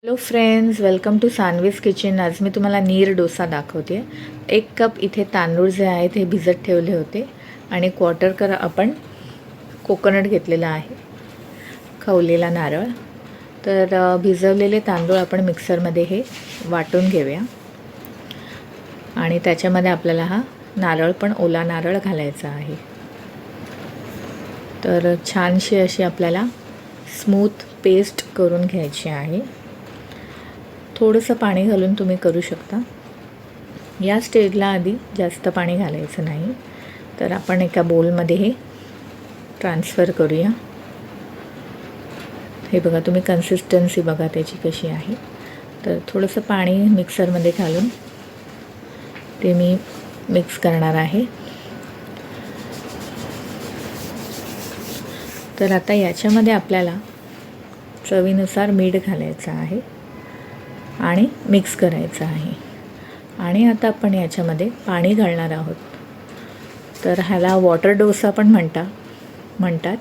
Hello friends, welcome to Sanvi's Kitchen. आज मी तुम्हाला नीर डोसा दाखवते. 1 कप इथे तांदूळ जे आहेत हे भिजत ठेवले होते आणि क्वार्टर कप आपण कोकोनट घेतलेला आहे, खवलेला नारळ. तर भिजवलेले तांदूळ आपण मिक्सरमध्ये हे वाटून घेऊया आणि त्याच्यामध्ये आपल्याला हा नारळ पण ओला नारळ घालायचा आहे. तर छानशी अशी आपल्याला स्मूथ पेस्ट करून घ्यायची आहे. थोडंसं पाणी घालून तुम्ही करू शकता. या स्टेजला आधी जास्त पाणी घालायचं नाही. तर आपण एका बोलमध्ये हे ट्रान्सफर करूया. हे बघा, तुम्ही कन्सिस्टन्सी बघा त्याची कशी आहे. तर थोडंसं पाणी मिक्सरमध्ये घालून ते मी मिक्स करणार आहे. तर आता याच्यामध्ये आपल्याला चवीनुसार मीठ घालायचं आहे आणि मिक्स करायचं आहे. आणि आता आपण याच्यामध्ये पाणी घालणार आहोत. तर ह्याला वॉटर डोसा पण म्हणतात.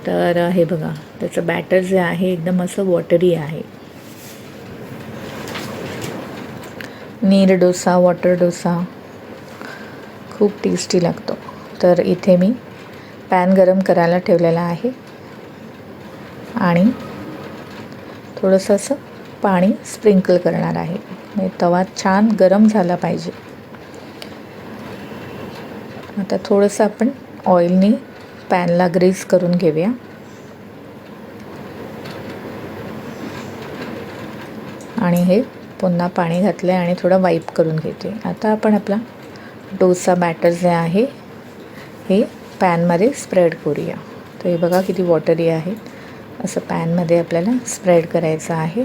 तर हे बघा, त्याचं बॅटर जे आहे एकदम असं वॉटरी आहे. नीर डोसा, वॉटर डोसा खूप टेस्टी लागतो. तर इथे मी पॅन गरम करायला ठेवलेला आहे आणि थोडंसं असं पाणी स्प्रिंकल करणार आहे. म्हणजे तवा छान गरम झाला पाहिजे. आता थोडंसं आपण ऑइलनी पॅनला ग्रीस करून घेऊया. आणि हे पुन्हा पाणी घातलं आहे आणि थोडं वाईप करून घेते. आता आपण आपला डोसा बॅटर जे आहे हे पॅनमध्ये स्प्रेड करूया. तर हे बघा किती वॉटरी आहे. असं पॅनमध्ये आपल्याला स्प्रेड करायचं आहे.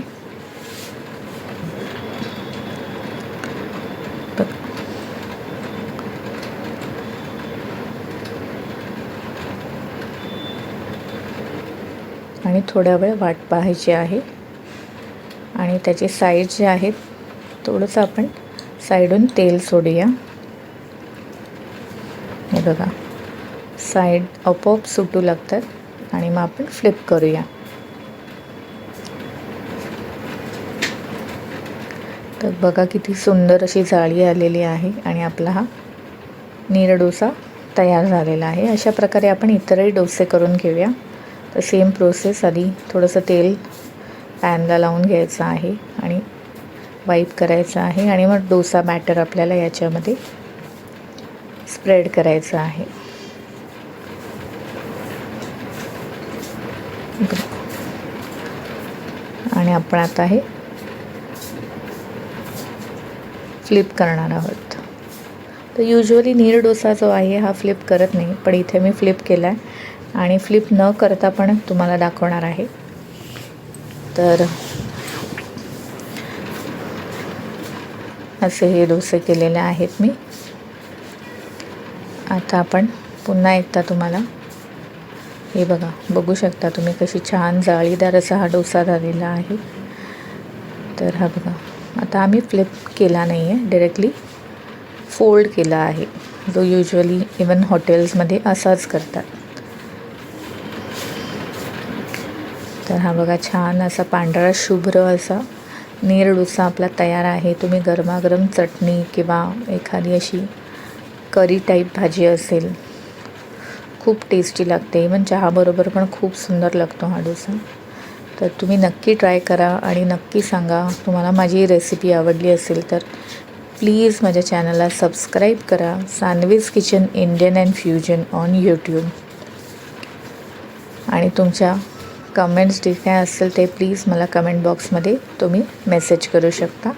आणि थोड्या वेळ वाट पाहायची आहे. आणि त्याचे साईड जे आहेत थोडंसं आपण साईडून तेल सोडूया. हे बघा, साईड आपोआप सुटू लागतात आणि मग आपण फ्लिप करूया. तर बघा किती सुंदर अशी जाळी आलेली आहे आणि आपला हा नीर डोसा तयार झालेला आहे. अशा प्रकारे आपण इतरही डोसे करून घेऊया. तर सेम प्रोसेस, आधी थोडंसं तेल पॅनला लावून घ्यायचं आहे आणि वाईप करायचं आहे आणि मग डोसा बॅटर आपल्याला याच्यामध्ये स्प्रेड करायचं आहे. आणि आपण आता हे फ्लिप करणार आहोत. तर युजली नीर डोसा जो आहे हा फ्लिप करत नाही, पण इथे मी फ्लिप केला आहे आणि फ्लिप न करता पण तुम्हाला दाखवणार आहे. तर असे हे डोसे केलेले आहेत मी. आता आपण पुन्हा एकदा तुम्हाला हे बघू शकता तुम्ही कशी छान जाळीदार असा हा डोसा झालेला आहे. तर हा बघा, आता आम्ही फ्लिप केला नाही आहे, डायरेक्टली फोल्ड केला आहे, जो युजली इवन हॉटेल्समध्ये असाच करतात. तर हा बघा, छान असा पांढरा शुभ्र असा नीर डोसा आपला तयार आहे. तुम्ही गरमागरम चटणी किंवा एखादी अशी करी टाईप भाजी असेल, खूप टेस्टी लागते. इवन चहाबरोबर पण खूप सुंदर लागतो हा डोसा. तर तुम्ही नक्की ट्राय करा आणि नक्की सांगा. तुम्हाला माझी रेसिपी आवडली असेल तर प्लीज माझ्या चॅनलला सबस्क्राईब करा. Sanvi's Kitchen Indian and fusion on YouTube. आणि तुमच्या कमेंट्स जे काय असेल ते प्लीज मला कमेंट बॉक्समध्ये तुम्ही मेसेज करू शकता.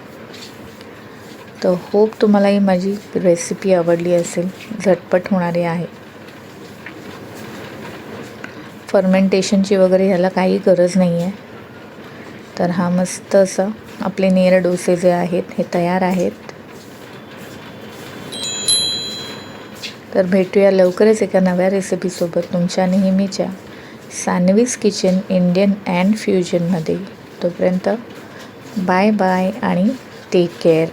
तर होप तुम्हाला ही माझी रेसिपी आवडली असेल. झटपट होणारी आहे. फर्मेंटेशनची वगैरे ह्याला काही गरज नाही आहे. तर हा मस्त असं आपले नीर डोसे जे आहेत हे तयार आहेत. तर भेटूया लवकरच एका नव्या रेसिपीसोबत तुमच्या नेहमीच्या सानवीज किचन इंडियन अँड फ्युजनमध्ये. तोपर्यंत बाय बाय आणि टेक केअर.